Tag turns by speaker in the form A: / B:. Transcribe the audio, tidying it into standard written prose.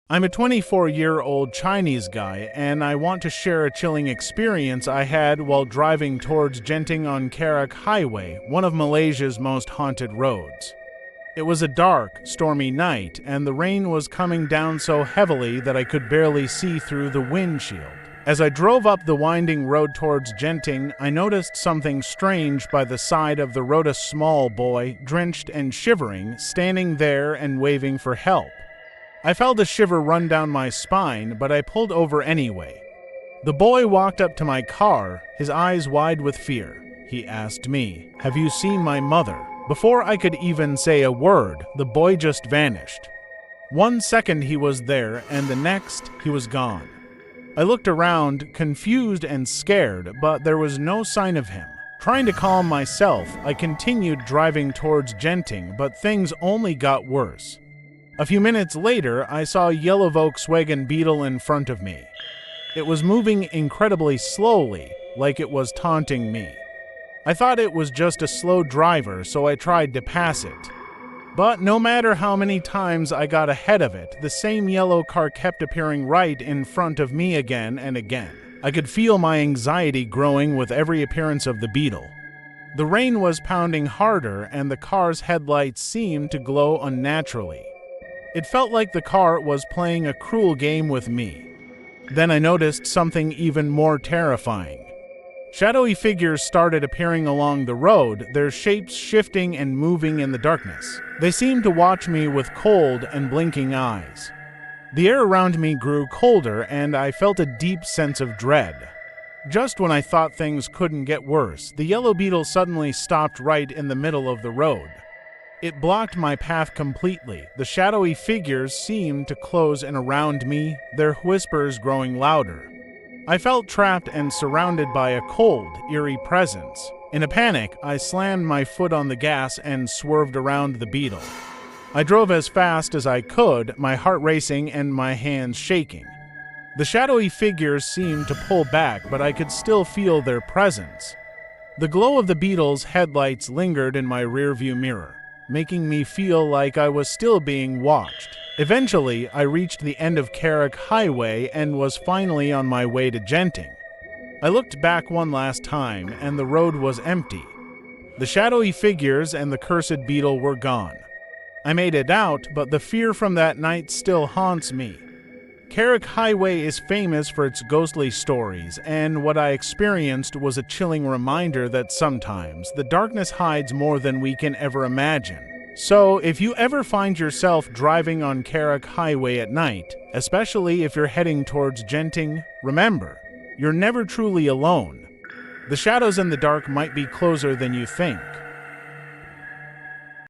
A: I'm a 24-year-old Chinese guy, and I want to share a chilling experience I had while driving towards Genting on Karak Highway, one of Malaysia's most haunted roads. It was a dark, stormy night, and the rain was coming down so heavily that I could barely see through the windshield. As I drove up the winding road towards Genting, I noticed something strange by the side of the road. A small boy, drenched and shivering, standing there and waving for help. I felt a shiver run down my spine, but I pulled over anyway. The boy walked up to my car, his eyes wide with fear. He asked me, "Have you seen my mother?" Before I could even say a word, the boy just vanished. 1 second he was there, and the next he was gone. I looked around, confused and scared, but there was no sign of him. Trying to calm myself, I continued driving towards Genting, but things only got worse. A few minutes later, I saw a yellow Volkswagen Beetle in front of me. It was moving incredibly slowly, like it was taunting me. I thought it was just a slow driver, so I tried to pass it. But no matter how many times I got ahead of it, the same yellow car kept appearing right in front of me again and again. I could feel my anxiety growing with every appearance of the Beetle. The rain was pounding harder, and the car's headlights seemed to glow unnaturally. It felt like the car was playing a cruel game with me. Then I noticed something even more terrifying. Shadowy figures started appearing along the road, their shapes shifting and moving in the darkness. They seemed to watch me with cold and blinking eyes. The air around me grew colder, and I felt a deep sense of dread. Just when I thought things couldn't get worse, the yellow Beetle suddenly stopped right in the middle of the road. It blocked my path completely. The shadowy figures seemed to close in around me, their whispers growing louder. I felt trapped and surrounded by a cold, eerie presence. In a panic, I slammed my foot on the gas and swerved around the Beetle. I drove as fast as I could, my heart racing and my hands shaking. The shadowy figures seemed to pull back, but I could still feel their presence. The glow of the Beetle's headlights lingered in my rearview mirror, making me feel like I was still being watched. Eventually, I reached the end of Karak Highway and was finally on my way to Genting. I looked back one last time, and the road was empty. The shadowy figures and the cursed Beetle were gone. I made it out, but the fear from that night still haunts me. Karak Highway is famous for its ghostly stories, and what I experienced was a chilling reminder that sometimes the darkness hides more than we can ever imagine. So, if you ever find yourself driving on Karak Highway at night, especially if you're heading towards Genting, remember, you're never truly alone. The shadows in the dark might be closer than you think.